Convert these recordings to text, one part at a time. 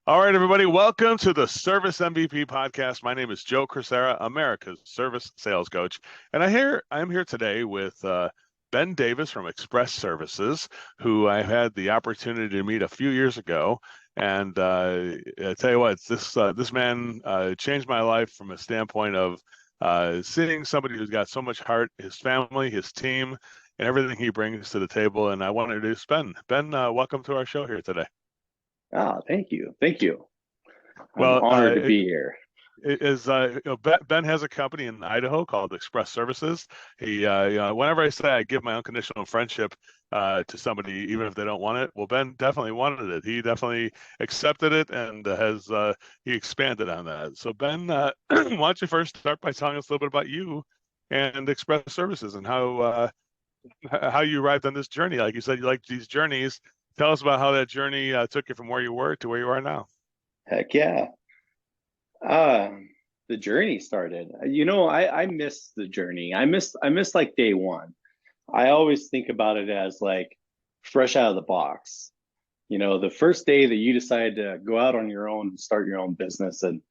All right, everybody, welcome to the Service MVP podcast. My name is Joe Crisara, America's service sales coach, and I am here today with Ben Davis from Express Services, who I had the opportunity to meet a few years ago. And I tell you what, this man changed my life from a standpoint of seeing somebody who's got so much heart, his family, his team, and everything he brings to the table. And I want to introduce Ben. Ben, welcome to our show here today. Ah, thank you. Thank you. I'm Well, honored to be here. Ben has a company in Idaho called Express Services. Whenever I say I give my unconditional friendship to somebody, even if they don't want it, well, Ben definitely wanted it. He definitely accepted it and has he expanded on that. So, Ben, why don't you first start by telling us a little bit about you and Express Services and how you arrived on this journey? Like you said, you like these journeys. Tell us about how that journey took you from where you were to where you are now. Heck yeah. Uh, the journey started. I miss the journey. I miss like day one. I always think about it as like fresh out of the box. The first day that you decide to go out on your own and start your own business, and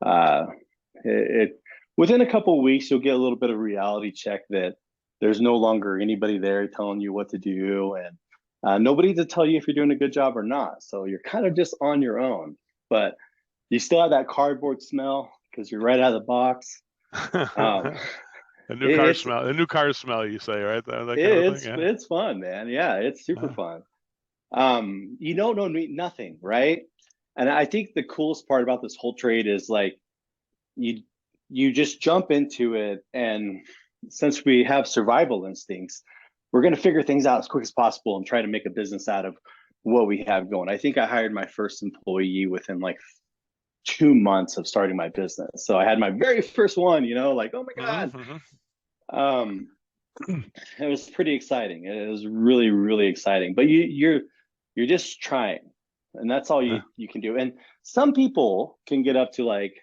uh, it within a couple of weeks you'll get a little bit of reality check that there's no longer anybody there telling you what to do, and nobody to tell you if you're doing a good job or not. So you're kind of just on your own, but you still have that cardboard smell because you're right out of the box. Um, A new it, car it's smell, a new car smell, you say, right? That kind of thing. it's Yeah. it's fun, man. Yeah, it's super Uh, fun. You don't know nothing, right? And I think the coolest part about this whole trade is like you you just jump into it, and since we have survival instincts, we're going to figure things out as quick as possible and try to make a business out of what we have going. I think I hired my first employee within like 2 months of starting my business. So I had my very first one, like, oh my God. mm-hmm. Um, it was pretty exciting. It was really, really exciting. But you're just trying. And that's all you can do. And some people can get up to like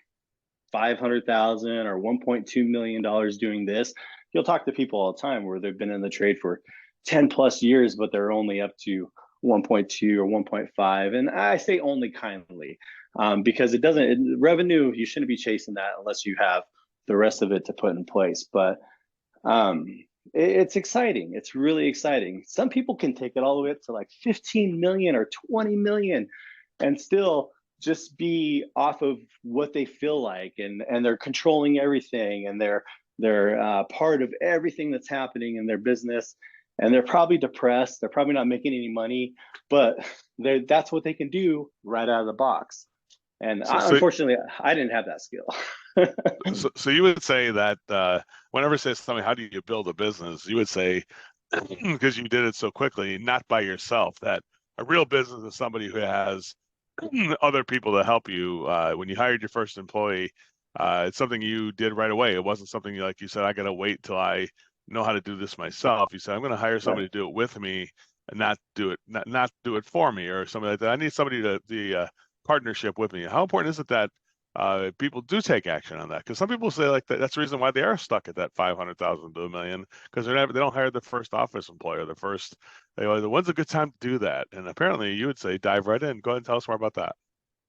500,000 or $1.2 million doing this. You'll talk to people all the time where they've been in the trade for 10 plus years, but they're only up to 1.2 or 1.5. And I say only kindly, because it doesn't revenue, you shouldn't be chasing that unless you have the rest of it to put in place. But um, it's exciting. It's really exciting. Some people can take it all the way up to like 15 million or 20 million and still just be off of what they feel like, and they're controlling everything, and they're part of everything that's happening in their business, and they're probably depressed. They're probably not making any money, but that's what they can do right out of the box. And So, so, unfortunately, I didn't have that skill. so you would say that whenever say something, how do you build a business? You would say because you did it so quickly, not by yourself. That a real business is somebody who has other people to help you. When you hired your first employee, it's something you did right away. It wasn't something like you said, I got to wait till I know how to do this myself. You said, I'm going to hire Right. somebody to do it with me and not do it for me or something like that. I need somebody to the partnership with me. How important is it that people do take action on that? Because some people say like that's the reason why they are stuck at that 500,000 to a million because they don't hire the first office employer, the first. When's a good time to do that? And apparently, you would say dive right in. Go ahead and tell us more about that.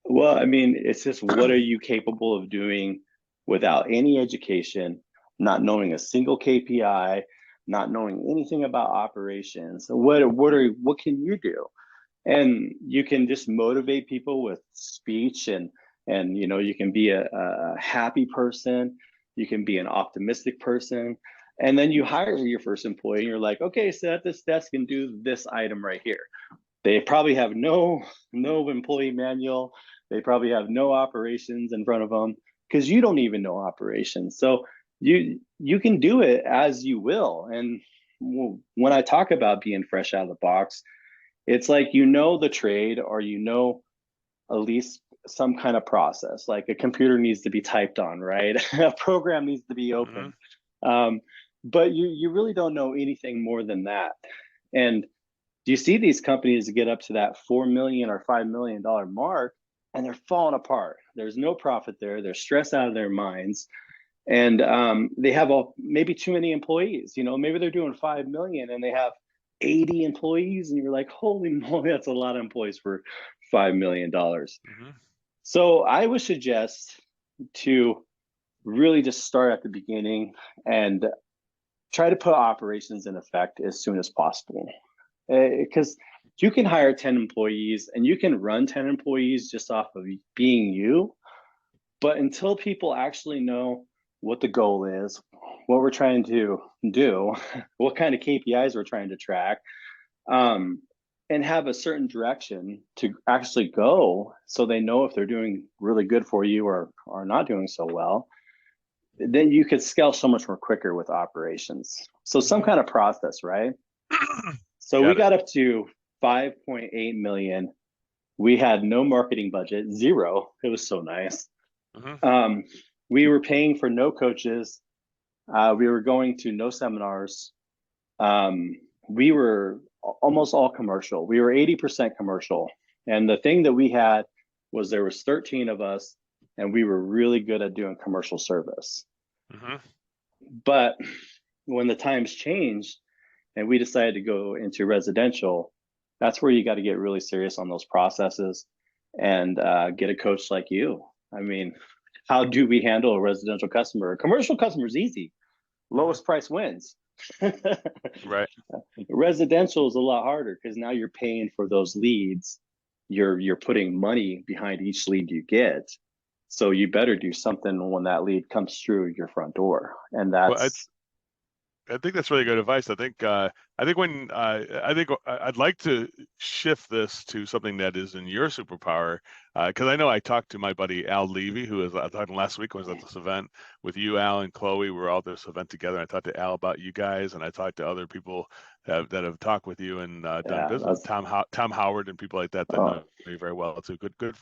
Well, I mean, it's just what are you capable of doing without any education, not knowing a single KPI, not knowing anything about operations? What can you do? And you can just motivate people with speech, and you can be a happy person, you can be an optimistic person, and then you hire your first employee, and you're like, okay, sit at this desk and do this item right here. They probably have no employee manual. They probably have no operations in front of them because you don't even know operations. So you can do it as you will. And when I talk about being fresh out of the box, it's like the trade, or at least some kind of process. Like a computer needs to be typed on, right? A program needs to be Mm-hmm. open. Um, but you really don't know anything more than that. And do you see these companies get up to that 4 million or $5 million mark, and they're falling apart? There's no profit there. They're stressed out of their minds, and they have maybe too many employees. Maybe they're doing 5 million and they have 80 employees, and you're like, holy moly, that's a lot of employees for $5 million. Hmm. So I would suggest to really just start at the beginning and try to put operations in effect as soon as possible. Because you can hire 10 employees and you can run 10 employees just off of being you. But until people actually know what the goal is, what we're trying to do, what kind of KPIs we're trying to track, um, and have a certain direction to actually go so they know if they're doing really good for you or are not doing so well, then you could scale so much more quicker with operations. So some Hmm. kind of process, right? So we Got it. got up to 5.8 million. We had no marketing budget, zero. It was so nice. Hmm. Um, we were paying for no coaches. We were going to no seminars. Um, we were almost all commercial. We were 80% commercial. And the thing that we had was there was 13 of us, and we were really good at doing commercial service. Hmm. But when the times changed and we decided to go into residential, that's where you got to get really serious on those processes and get a coach like you. I mean, how do we handle a residential customer? A commercial customer is easy, Hmm. lowest price wins. Right. Residential is a lot harder because now you're paying for those leads. You're putting money behind each lead you get. So you better do something when that lead comes through your front door. And Well, that's I think that's really good advice. I think when I think I'd like to shift this to something that is in your superpower, because I know I talked to my buddy Al Levy, who was I talked last week when I was at this event with you, Al and Chloe. We were all at this event together. I talked to Al about you guys, and I talked to other people that have talked with you and done yeah, business. that's Tom Howard and people like that oh know you very well too. Good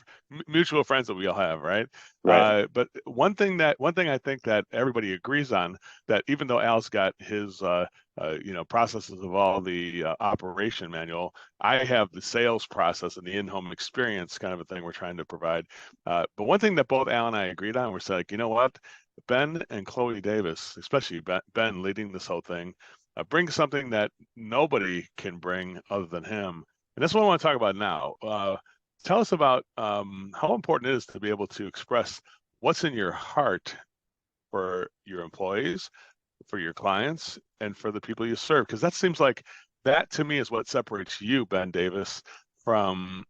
mutual friends that we all have, right? right. But one thing I think that everybody agrees on that even though Al's got his processes of all the operation manual, I have the sales process and the in-home experience kind of a thing we're trying to provide. But one thing that both Al and I agreed on, we're like, you know what, Ben and Chloe Davis, especially Ben leading this whole thing, brings something that nobody can bring other than him, and that's what I want to talk about now. Tell us about how important it is to be able to express what's in your heart for your employees, for your clients, and for the people you serve. Because that seems like that to me is what separates you, Ben Davis, from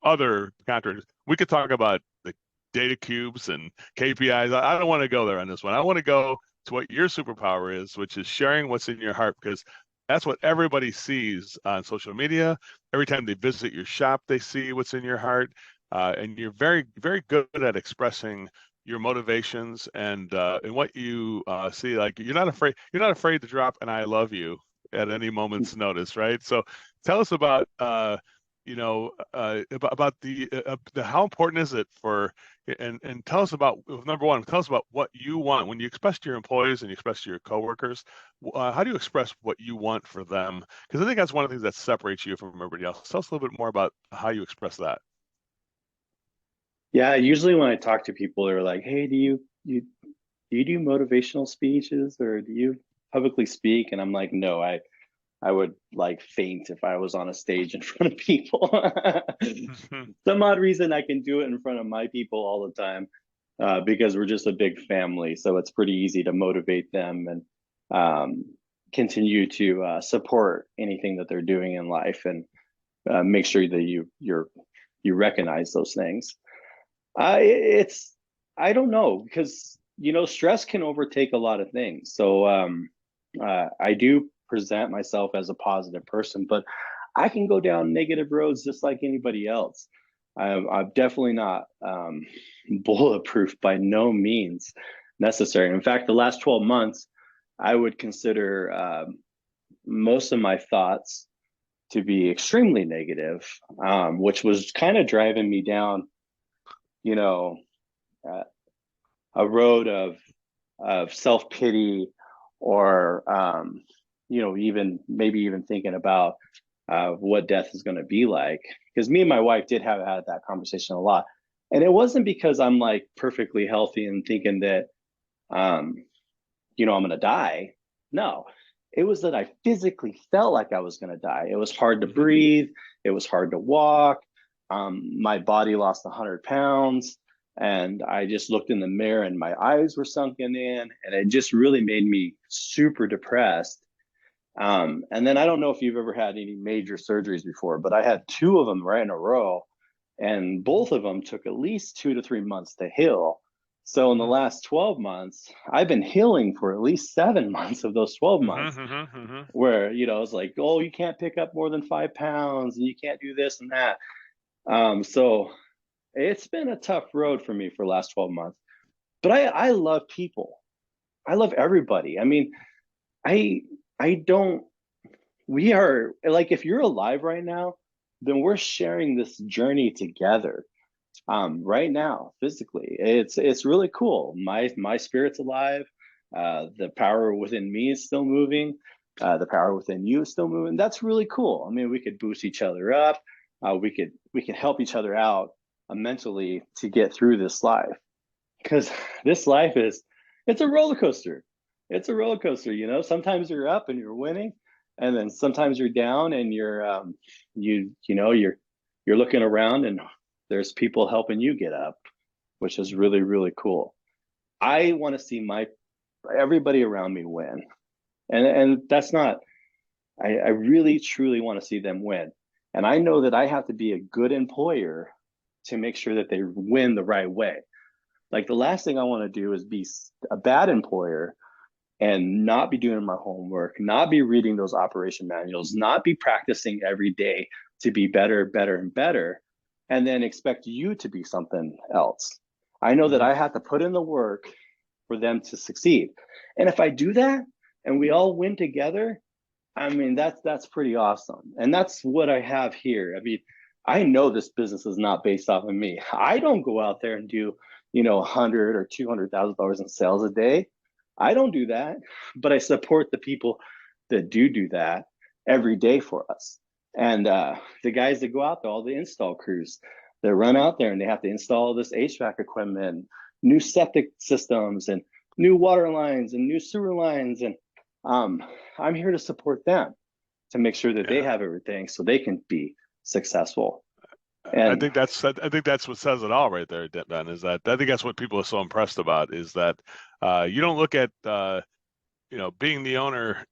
other contractors. We could talk about the data cubes and KPIs. I don't want to go there on this one. I want to go to what your superpower is, which is sharing what's in your heart, because that's what everybody sees on social media. Every time they visit your shop, they see what's in your heart. And you're very, very good at expressing your motivations and what you see. Like you're not afraid to drop an "I love you" at any moment's notice, right? So tell us about about the how important is it for and tell us about number one. Tell us about what you want when you express to your employees and you express to your coworkers. How do you express what you want for them? Because I think that's one of the things that separates you from everybody else. Tell us a little bit more about how you express that. Yeah, usually when I talk to people, they're like, "Hey, do you do motivational speeches or do you publicly speak?" And I'm like, "No, I would like faint if I was on a stage in front of people." Some odd reason I can do it in front of my people all the time because we're just a big family. So it's pretty easy to motivate them and um, continue to support anything that they're doing in life and make sure that you recognize those things. It's I don't know because stress can overtake a lot of things. So I do present myself as a positive person, but I can go down negative roads just like anybody else. I'm definitely not bulletproof by no means necessary. In fact, the last 12 months, I would consider most of my thoughts to be extremely negative, which was kind of driving me down, you know, uh, a road of self pity or even maybe even thinking about what death is going to be like. Because me and my wife did have had that conversation a lot, and it wasn't because I'm like perfectly healthy and thinking that I'm going to die. No, It was that I physically felt like I was going to die. It was hard to breathe. It was hard to walk. My body lost 100 pounds. And I just looked in the mirror and my eyes were sunken in. And it just really made me super depressed. And then I don't know if you've ever had any major surgeries before, but I had two of them right in a row. And both of them took at least 2 to 3 months to heal. So in the Mm-hmm. last 12 months, I've been healing for at least 7 months of those 12 months, Mm-hmm. Mm-hmm. where, it's like, oh, you can't pick up more than 5 pounds and you can't do this and that. So it's been a tough road for me for the last 12 months. But I love people. I love everybody. I mean, I I don't we are like, if you're alive right now, then we're sharing this journey together. Right now, physically, it's really cool. My spirit's alive. The power within me is still moving. The power within you is still moving. That's really cool. I mean, we could boost each other up. We could help each other out mentally to get through this life, because this life is, it's a roller coaster. It's a roller coaster. Sometimes you're up and you're winning, and then sometimes you're down and you're looking around and there's people helping you get up, which is really, really cool. I want to see my everybody around me win. And that's not, I really truly want to see them win. And I know that I have to be a good employer to make sure that they win the right way. Like, the last thing I want to do is be a bad employer and not be doing my homework, not be reading those operation manuals, not be practicing every day to be better, better, and better, and then expect you to be something else. I know that Mm-hmm. I have to put in the work for them to succeed. And if I do that and we all win together, I mean, that's pretty awesome. And that's what I have here. I mean, I know this business is not based off of me. I don't go out there and do, 100 or $200,000 in sales a day. I don't do that, but I support the people that do that every day for us. And the guys that go out there, all the install crews that run out there and they have to install this HVAC equipment, new septic systems, and new water lines and new sewer lines, and um, I'm here to support them to make sure that they Yeah. have everything so they can be successful. I And think that's what says it all right there, Ben, is that I think that's what people are so impressed about is that you don't look at being the owner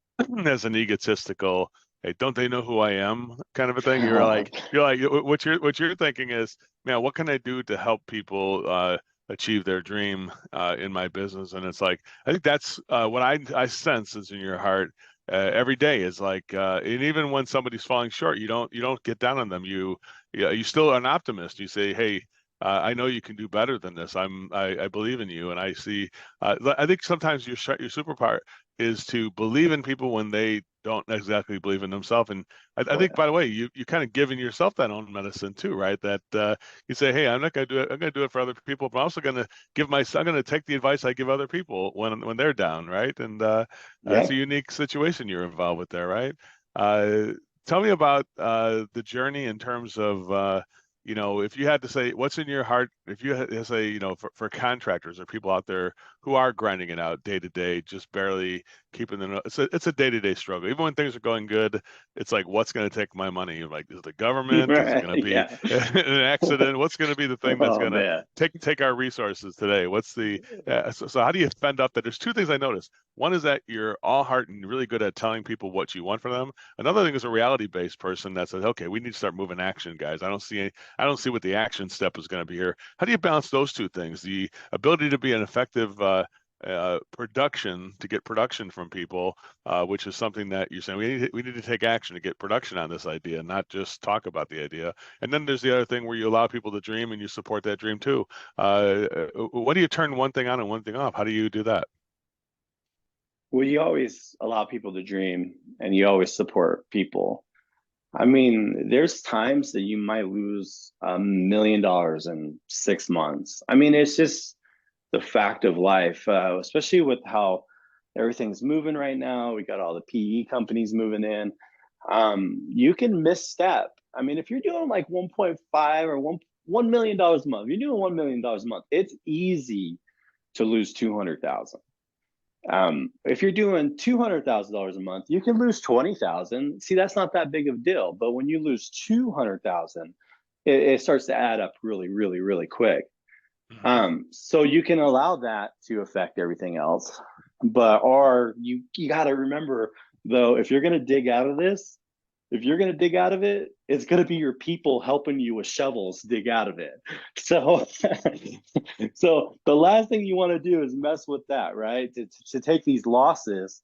as an egotistical, hey, don't they know who I am kind of a thing. You're like what you're thinking is, man, what can I do to help people achieve their dream in my business? And it's like I think that's what I sense is in your heart. Every day is like, and even when somebody's falling short, you don't get down on them. You still are an optimist. You say, hey, I know you can do better than this. I believe in you, and I see. I think sometimes your superpower is to believe in people when they don't exactly believe in themselves. And I oh think, yeah, by the way, you kind of giving yourself that own medicine too, right? That you say, hey, I'm not going to do it. I'm going to do it for other people, but I'm also going to I'm going to take the advice I give other people when they're down, right? And that's yeah. a unique situation you're involved with there, right? Uh, Tell me about the journey in terms of if you had to say what's in your heart, if you had to say, for contractors or people out there who are grinding it out day to day, just barely keeping them. It's a day-to-day struggle. Even when things are going good, it's like, what's going to take my money? Like, is it the government? Is it Right, going to be yeah. an accident? What's going to be the thing that's Oh going to man. take our resources today? What's the so how do you fend up that? There's two things I noticed. One is that you're all heart and really good at telling people what you want from them. Another thing is a reality-based person that says, okay, we need to start moving action, guys. I don't see what the action step is going to be here. How do you balance those two things? The ability to be an effective production to get production from people, which is something that you're saying we need to take action to get production on this idea, not just talk about the idea. And then there's the other thing where you allow people to dream and you support that dream too. What do you turn one thing on and one thing off? How do you do that? Well, you always allow people to dream and you always support people. I mean, there's times that you might lose $1 million in 6 months. I mean, it's just the fact of life, especially with how everything's moving right now. We got all the PE companies moving in. You can misstep. I mean, if you're doing like 1.5 or $1 million a month, you're doing $1 million a month. It's easy to lose 200,000. If you're doing $200,000 a month, you can lose 20,000. See, that's not that big of a deal. But when you lose 200,000, it starts to add up really, really, really quick. Mhm. So you can allow that to affect everything else. But or you got to remember though, if you're going to dig out of this, if you're going to dig out of it, it's going to be your people helping you with shovels dig out of it. So, so the last thing you want to do is mess with that, right? To take these losses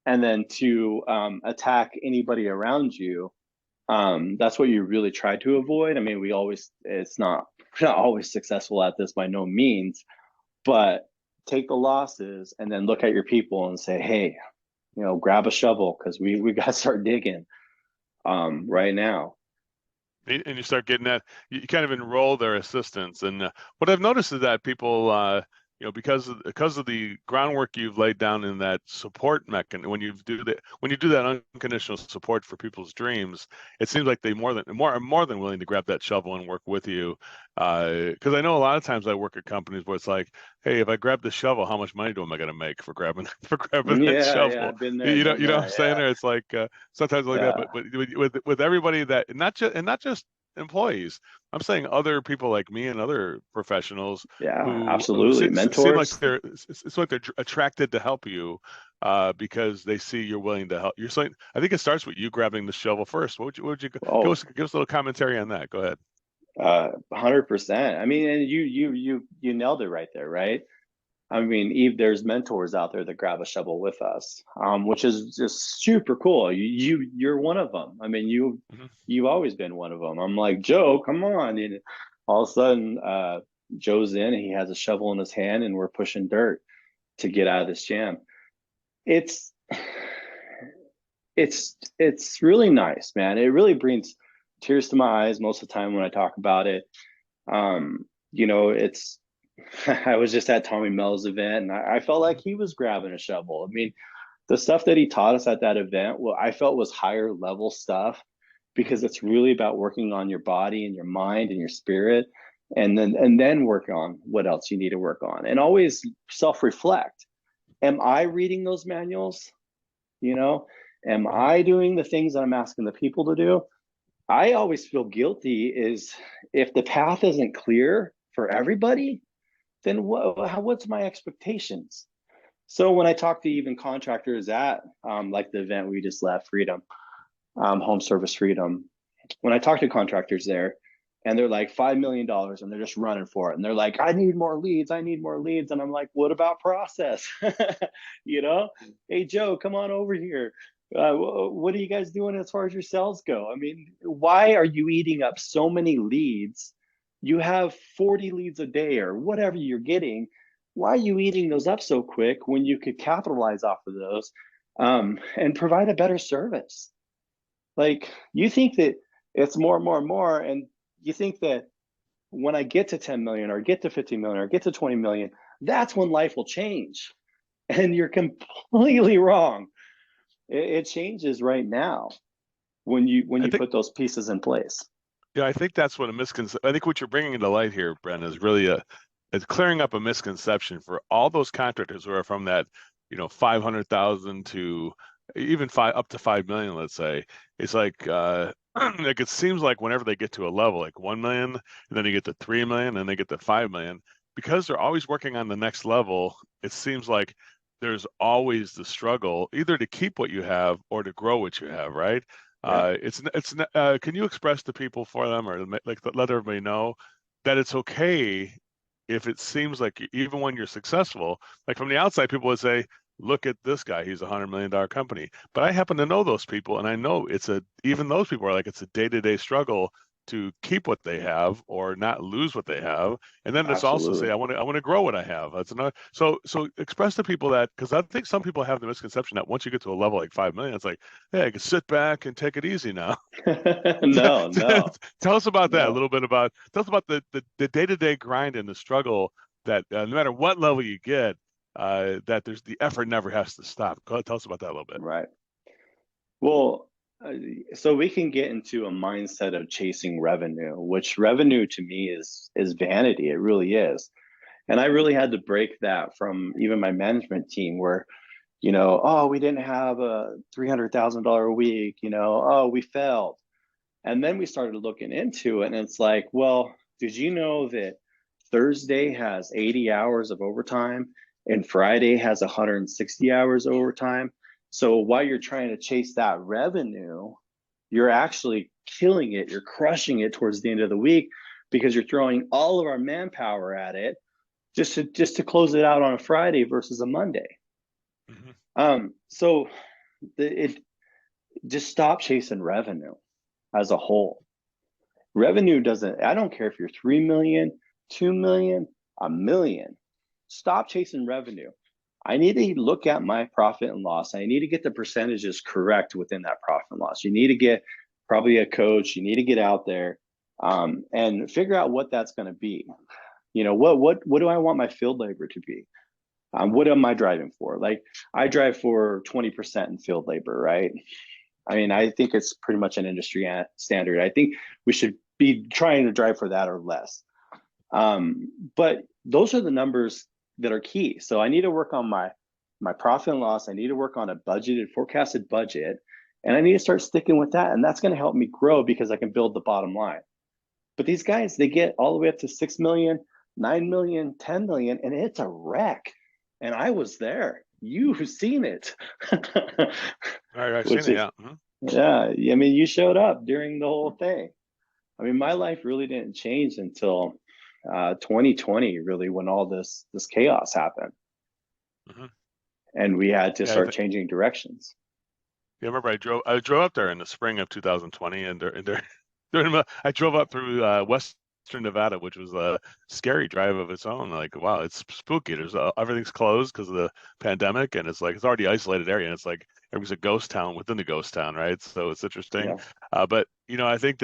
and then to attack anybody around you. That's what you really try to avoid. I mean, it's not, we're not always successful at this by no means, but take the losses and then look at your people and say, hey, grab a shovel because we got to start digging right now. And you start getting that, you kind of enroll their assistants. And what I've noticed is that people, because of the groundwork you've laid down in that support mechanism, when you do that unconditional support for people's dreams, it seems like they more than willing to grab that shovel and work with you. Because I know a lot of times I work at companies where it's like, hey, if I grab the shovel, how much money am I going to make for grabbing for grabbing that Yeah, shovel? I've been there, done You know what I'm that. saying? Yeah, Or it's like sometimes like that, yeah, but with everybody that not just employees. I'm saying other people like me and other professionals yeah, who absolutely. seem like Mentors. it's like they're attracted to help you because they see you're willing to help. You're saying I think it starts with you grabbing the shovel first. What would you Oh, give us a little commentary on that? Go ahead. 100%. I mean, and you nailed it right there, right? I mean, Eve, there's mentors out there that grab a shovel with us, which is just super cool. You're one of them. I mean, Mhm. you've always been one of them. I'm like, Joe, come on. And all of a sudden, Joe's in, and he has a shovel in his hand, and we're pushing dirt to get out of this jam. It's it's really nice, man. It really brings tears to my eyes most of the time when I talk about it. It's I was just at Tommy Mel's event and I felt like he was grabbing a shovel. I mean, the stuff that he taught us at that event, well, I felt was higher level stuff because Mhm. it's really about working on your body and your mind and your spirit and then work on what else you need to work on and always self-reflect. Am I reading those manuals? You know, am Mhm. I doing the things that I'm asking the people to do? I always feel guilty is if the path isn't clear for everybody, then what's my expectations? So when I talk to even contractors at like the event we just left, Freedom, Home Service Freedom, when I talk to contractors there, and they're like $5 million, and they're just running for it, and they're like, I need more leads, I need more leads, and I'm like, what about process? you know, hey Joe, come on over here. What are you guys doing as far as your sales go? I mean, why are you eating up so many leads? You have 40 leads a day or whatever you're getting. Why are you eating those up so quick when you could capitalize off of those and provide a better service? Like you think that it's more and more and more, and you think that when I get to 10 million or get to 50 million or get to 20 million, that's when life will change. And you're completely wrong. It changes right now when I you think put those pieces in place. yeah, I think that's what a misconception. I think what you're bringing to light here, Brent, is really a is clearing up a misconception for all those contractors who are from that, 500,000 to even five up to 5 million, let's say. It's like like it seems like whenever they get to a level like 1 million, and then they get to 3 million, and they get to 5 million, because they're always working on the next level, it seems like there's always the struggle either to keep what you have or to grow what you have, right? Yeah, Can you express to people for them or like let everybody know that it's okay if it seems like even when you're successful, like from the outside, people would say, look at this guy, he's $100 million company. But I happen to know those people, and I know even those people are like it's a day-to-day struggle to keep what they have or not lose what they have. And then there's also say, absolutely. I want to grow what I have. That's another. So express to people that because I think some people have the misconception that once you get to a level like 5 million, it's like, hey, I can sit back and take it easy now. No, no, Tell us about that a no. little bit about tell us about the day-to-day grind and the struggle that no matter what level you get, that there's the effort never has to stop. Go ahead, tell us about that a little bit. Right. Well, uh, so we can get into a mindset of chasing revenue, which revenue to me is vanity. It really is. And I really had to break that from even my management team where Oh, we didn't have a $300,000 a week, oh, we failed. And then we started looking into it, and it's like, well, did you know that Thursday has 80 hours of overtime and Friday has 160 hours overtime? So while you're trying to chase that revenue, you're actually killing it. You're crushing it towards the end of the week because you're throwing all of our manpower at it just to close it out on a Friday versus a Monday. Mm-hmm. So it just stop chasing revenue as a whole. Revenue doesn't, I don't care if you're 3 million, 2 million, a million. Stop chasing revenue. I need to look at my profit and loss. I need to get the percentages correct within that profit and loss. You need to get probably a coach. You need to get out there and figure out what that's going to be. What do I want my field labor to be? What am I driving for? Like I drive for 20% in field labor, right? I mean, I think it's pretty much an industry standard. I think we should be trying to drive for that or less. But those are the numbers that are key. So I need to work on my profit and loss. I need to work on a budgeted, forecasted budget, and I need to start sticking with that. And that's going to help me grow because I can build the bottom line. But these guys, they get all the way up to 6 million, 9 million, 10 million, and it's a wreck. And I was there. You've seen it. All right, I've seen Which it. is, Yeah. Mm-hmm. yeah, I mean, you showed up during the whole thing. I mean, my life really didn't change until 2020, really, when all this chaos happened, Mm-hmm. and we had to Yeah, start changing directions. yeah. I remember I drove up there in the spring of 2020, I drove up through Western Nevada, which was a scary drive of its own. Like, wow, it's spooky. There's everything's closed because of the pandemic, and it's like it's already isolated area, and it's like everything's a ghost town within the ghost town, right? So it's interesting. Yeah, But I think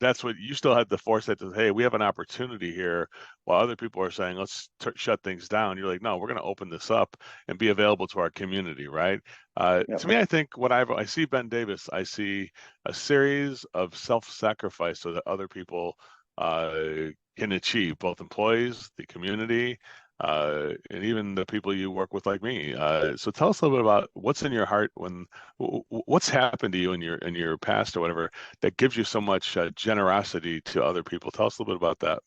that's what you still had the foresight to, hey, we have an opportunity here, while other people are saying let's shut things down. You're like, no, we're going to open this up and be available to our community, right? yeah. To me, I think I see Ben Davis, I see a series of self-sacrifice so that other people can achieve, both employees, the community, and even the people you work with, like me. So tell us a little bit about what's in your heart what's happened to you in your past or whatever that gives you so much generosity to other people. Tell us a little bit about that.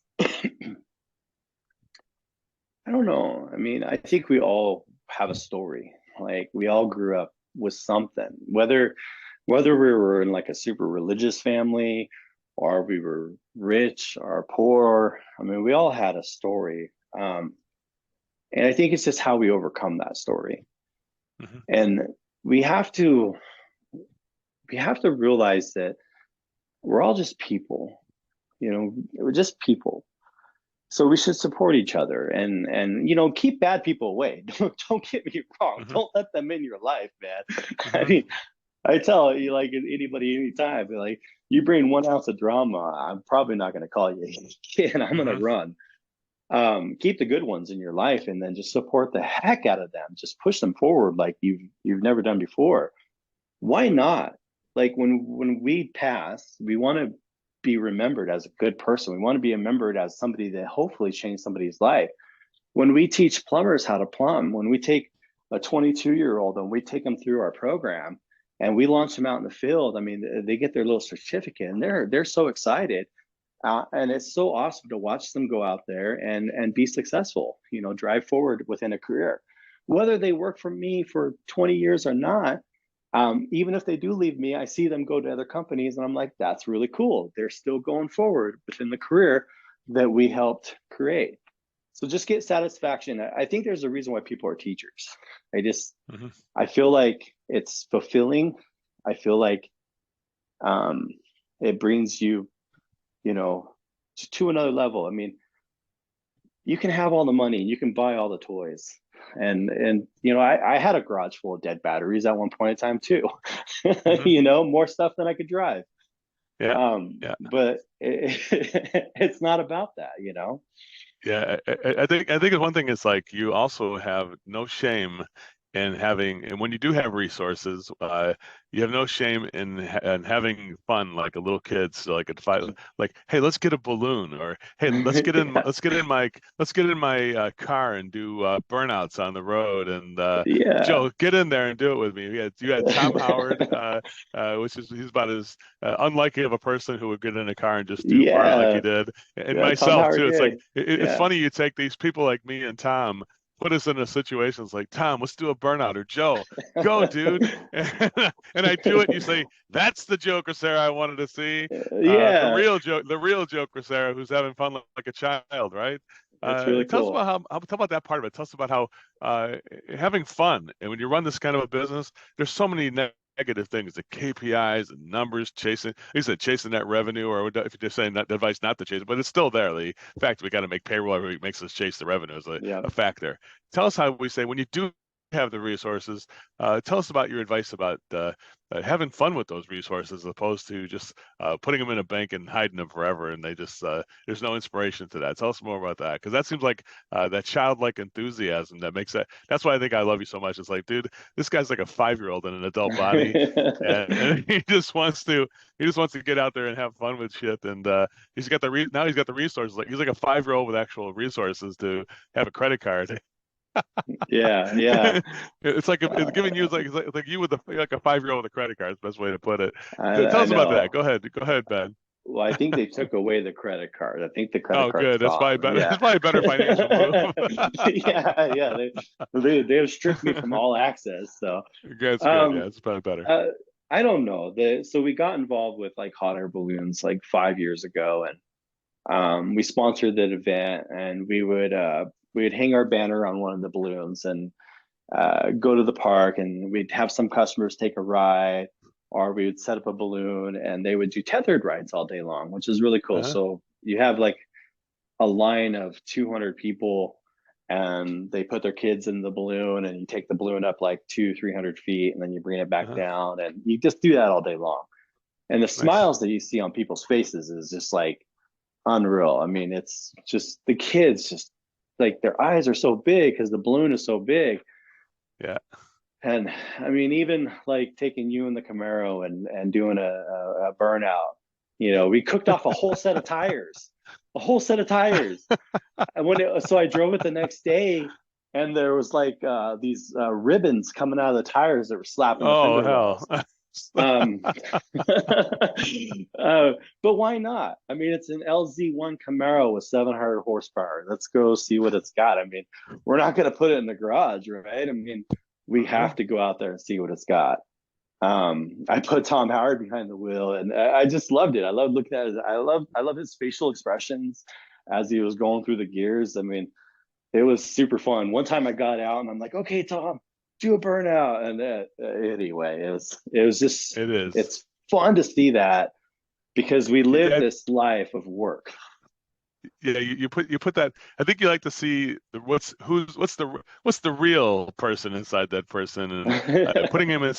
I don't know. I mean, I think we all have a story. Like we all grew up with something, whether we were in like a super religious family or we were rich or poor. I mean, we all had a story. And I think it's just how we overcome that story. Hmm. And we have to we have to realize that we're all just people. We're just people. So we should support each other and keep bad people away. Don't get me wrong. Hmm. Don't let them in your life, man. I Hmm. mean, I tell you like anybody anytime, like you bring 1 ounce of drama, I'm probably not going to call you and I'm going to Hmm. run. Keep the good ones in your life and then just support the heck out of them. Just push them forward like you've never done before. Why not? Like when we pass, we want to be remembered as a good person. We want to be remembered as somebody that hopefully changed somebody's life. When we teach plumbers how to plumb, when we take a 22-year-old and we take them through our program and we launch them out in the field, I mean, they get their little certificate and they're so excited. And it's so awesome to watch them go out there and be successful, drive forward within a career. Whether they work for me for 20 years or not, even if they do leave me, I see them go to other companies and I'm like, that's really cool. They're still going forward within the career that we helped create. So just get satisfaction. I think there's a reason why people are teachers. I just, Hmm. I feel like it's fulfilling. I feel like um, it brings you, you know, to another level. I mean, you can have all the money, you can buy all the toys. And I had a garage full of dead batteries at one point in time too. Hmm. More stuff than I could drive. Yeah. Yeah. But it's not about that. Yeah, I think one thing is like you also have no shame and when you do have resources, you have no shame in having fun like a little kid. So like at five, like, hey, let's get a balloon, or hey, Yeah. let's get in my car and do burnouts on the road. And Yeah. Joe, get in there and do it with me. You had Tom Howard, which is he's about as unlikely of a person who would get in a car and just do a burnout like you Yeah. did, and Yeah. Tom myself Howard too. It's like did. it's Yeah. funny you take these people like me and Tom, put us in a situation. It's like, Tom, let's do a burnout, or Joe, go, dude. And I do it, and you say, that's the Joe Crisara I wanted to see. Yeah. The real Joe Crisara, who's having fun like a child, right? It's really Tell us about cool. tell about that part of it. Tell us about how having fun, and when you run this kind of a business, there's so many negative things, the KPIs, the numbers, chasing. You said chasing that revenue, or if you're just saying that the advice not to chase it, but it's still there. The fact we got to make payroll every week makes us chase the revenue is Yeah. a factor. Tell us how we say when you do have the resources. Tell us about your advice about having fun with those resources, as opposed to just putting them in a bank and hiding them forever, and they just there's no inspiration to that. Tell us more about that, because that seems like that childlike enthusiasm that makes that. That's why I think I love you so much. It's like, dude, this guy's like a 5-year old in an adult body, and he just wants to get out there and have fun with shit. And now he's got the resources. Like he's like a 5-year old with actual resources to have a credit card. Yeah. Yeah. It's giving you Uh, like you with like a 5-year old with a credit card. Is the best way to put it. Tell I us about that. know. Go ahead, Ben. Well, I think they took away the credit card. I think the credit Oh, card's good. That's probably gone. better. Yeah. That's probably a better financial move. Yeah, yeah. They have stripped me from all access. So That's good. Yeah, um it's probably better. uh I don't know. So we got involved with like hot air balloons like 5 years ago, and we sponsored that event, and we would hang our banner on one of the balloons and go to the park, and we'd have some customers take a ride, or we would set up a balloon and they would do tethered rides all day long, which is really cool. Uh-huh. So you have like a line of 200 people, and they put their kids in the balloon, and you take the balloon up like 200-300 feet, and then you bring it back Uh-huh. down, and you just do that all day long. And the Nice. smiles that you see on people's faces is just like unreal. I mean, it's just the kids just like their eyes are so big because the balloon is so big. Yeah. And I mean, even like taking you in the Camaro and doing a burnout, we cooked off a whole set of tires. And so I drove it the next day, and there was like these ribbons coming out of the tires that were slapping the Oh fender hell. wells. Um, but why not? I mean, it's an LZ1 Camaro with 700 horsepower. Let's go see what it's got. I mean, we're not going to put it in the garage, right? I mean, we Uh-huh. have to go out there and see what it's got. I put Tom Howard behind the wheel, and I just loved it. I loved looking at it. I love his facial expressions as he was going through the gears. I mean, it was super fun. One time I got out and I'm like, okay, Tom, do a burnout. And anyway, it was just It is. it's fun to see that because we live Yeah, this life of work. yeah, you put that. I think you like to see what's the real person inside that person, and putting him in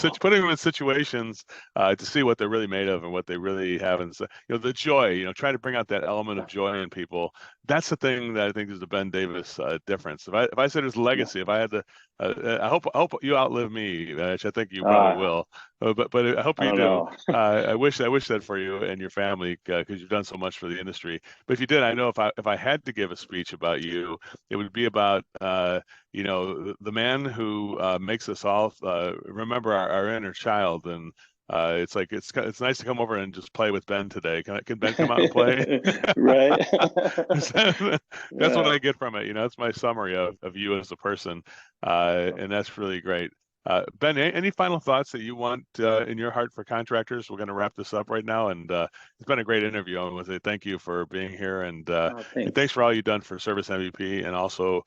situations to see what they're really made of and what they really have, and so, the joy. Try to bring out that element of joy in people. That's the thing that I think is the Ben Davis difference. If I said his legacy, if I had to, I hope you outlive me, which I think you probably uh, will. But I hope I you don't do. know. I wish that for you and your family, because you've done so much for the industry. But if you did, I know if I had to give a speech about you, it would be about the man who makes us all remember our inner child. And it's like it's nice to come over and just play with Ben today. Can Ben come out and play? Right? That's what Yeah. I get from it. That's my summary of you as a person, and that's really great. Ben, any final thoughts that you want in your heart for contractors? We're going to wrap this up right now, and it's been a great interview. I want to say thank you for being here, Oh, and thanks thanks. for all you've done for Service MVP, and also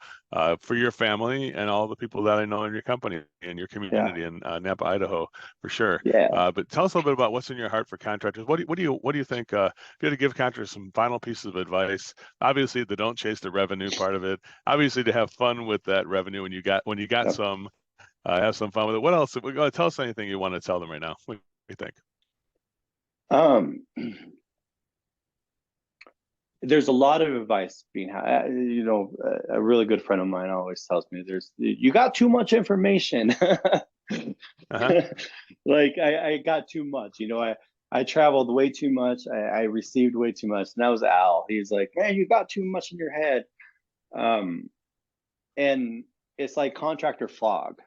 for your family and all the people that I know in your company and your Yeah. community in Nampa, Idaho, for sure. Yeah. But tell us a little bit about what's in your heart for contractors. What do you think? If you had to give contractors some final pieces of advice, obviously they don't chase the revenue part of it. Obviously to have fun with that revenue when you got Yep. some, have some fun with it. What else? Tell us anything you want to tell them right now. What do you think? Um, there's a lot of advice being a really good friend of mine always tells me you got too much information. Uh-huh. Like I got too much, I traveled way too much. I received way too much. And that was Al. He's like, man, you got too much in your head. um and it's like contractor fog.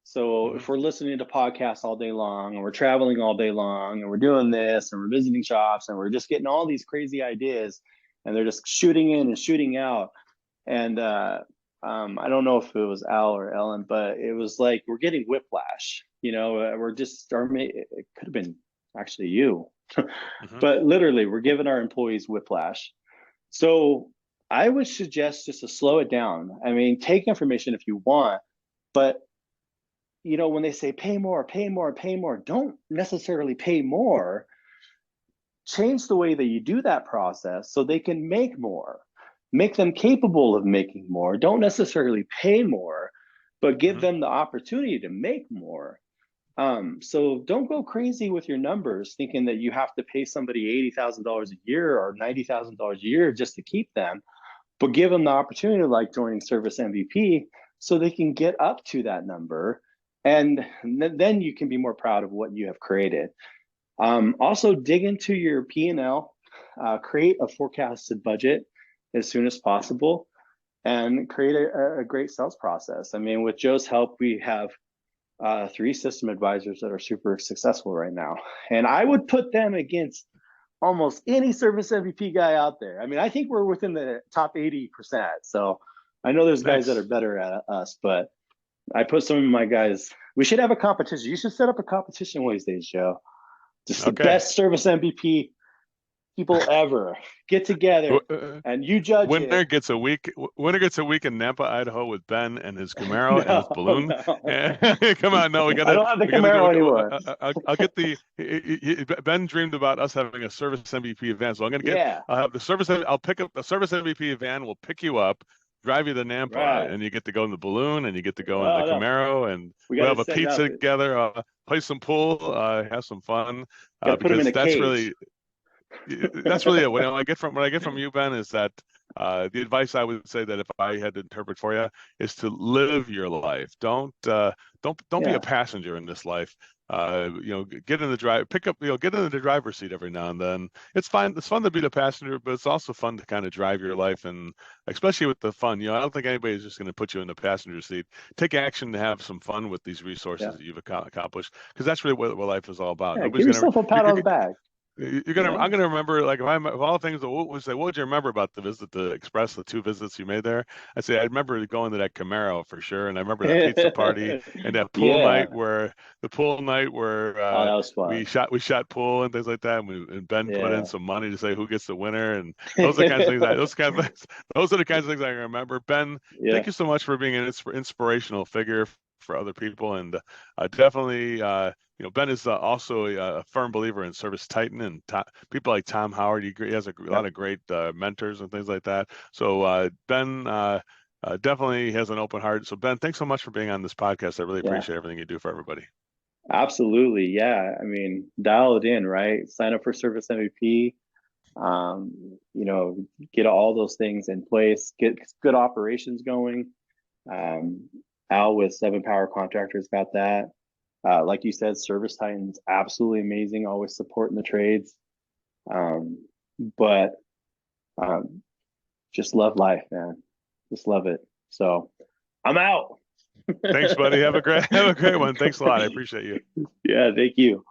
So Hmm. if we're listening to podcasts all day long and we're traveling all day long and we're doing this and we're visiting shops and we're just getting all these crazy ideas and they're just shooting in and shooting out. And I don't know if it was Al or Ellen, but it was like we're getting whiplash. We're just, or it could have been actually you, Hmm. but literally we're giving our employees whiplash. So I would suggest just to slow it down. I mean, take information if you want, but when they say pay more, pay more, pay more, don't necessarily pay more. Change the way that you do that process so they can make more. Make them capable of making more. Don't necessarily pay more, but give Hmm. them the opportunity to make more. So don't go crazy with your numbers, thinking that you have to pay somebody $80,000 a year or $90,000 a year just to keep them, but give them the opportunity, like joining Service MVP, so they can get up to that number, and then you can be more proud of what you have created. Also, dig into your P&L, create a forecasted budget as soon as possible, and create a great sales process. I mean, with Joe's help, we have three system advisors that are super successful right now, and I would put them against almost any service MVP guy out there. I mean, I think we're within the top 80%. So I know there's guys that are Nice. better at us, but I put some of my guys. We should have a competition. You should set up a competition one of these days, Joe. Just the Okay. best service MVP people ever get together and you judge it. Winner gets a week in Nampa, Idaho, with Ben and his Camaro and his No, balloon. no. And, come on, no, I don't have the we gotta go. Camaro anymore. I'll get Ben dreamed about us having a service MVP van, so Yeah, I'll have the service. I'll pick up the service MVP van. We'll pick you up, drive you to Nampa, right. and you get to go in the balloon, and you get to go in the Oh, no. Camaro, and We got we'll to have a set pizza up. together, play some pool, have some fun, Got to put them in because a cage. that's really it. What I get from you, Ben, is that the advice I would say that if I had to interpret for you is to live your life. Don't be a Yeah, passenger in this life. Get in the drive, pick up, get in the driver's seat every now and then. It's fine. It's fun to be the passenger, but it's also fun to kind of drive your life, and especially with the fun. I don't think anybody's just going to put you in the passenger seat. Take action to have some fun with these yeah, resources that you've accomplished, because that's really what life is all about. yeah. Nobody's Give gonna yourself a pat on the back. I'm Yeah. gonna remember, like, if I'm of all things that would say, what would you remember about the Express, the two visits you made there? I say I remember going to that Camaro for sure, and I remember that pizza party and that pool Yeah. night where Oh, that was fun. we shot pool and things like that, and Ben put in Yeah. some money to say who gets the winner, and those are the kinds of things those are the kinds of things I remember. Ben, thank Yeah. you so much for being an inspirational figure for other people, and definitely. Ben is also a firm believer in Service Titan and people like Tom Howard. He has a Yeah. lot of great mentors and things like that. So Ben definitely has an open heart. So Ben, thanks so much for being on this podcast. I really Yeah. appreciate everything you do for everybody. Absolutely. Yeah. I mean, dial it in, right? Sign up for Service MVP. Get all those things in place, get good operations going. Um, Al with Seven Power Contractors got that. Like you said, Service Titan's absolutely amazing, always supporting the trades. Um, but um, just love life, man. Just love it. So I'm out. Thanks, buddy. Have a great have a great one. Thanks a lot. I appreciate you. Yeah, thank you.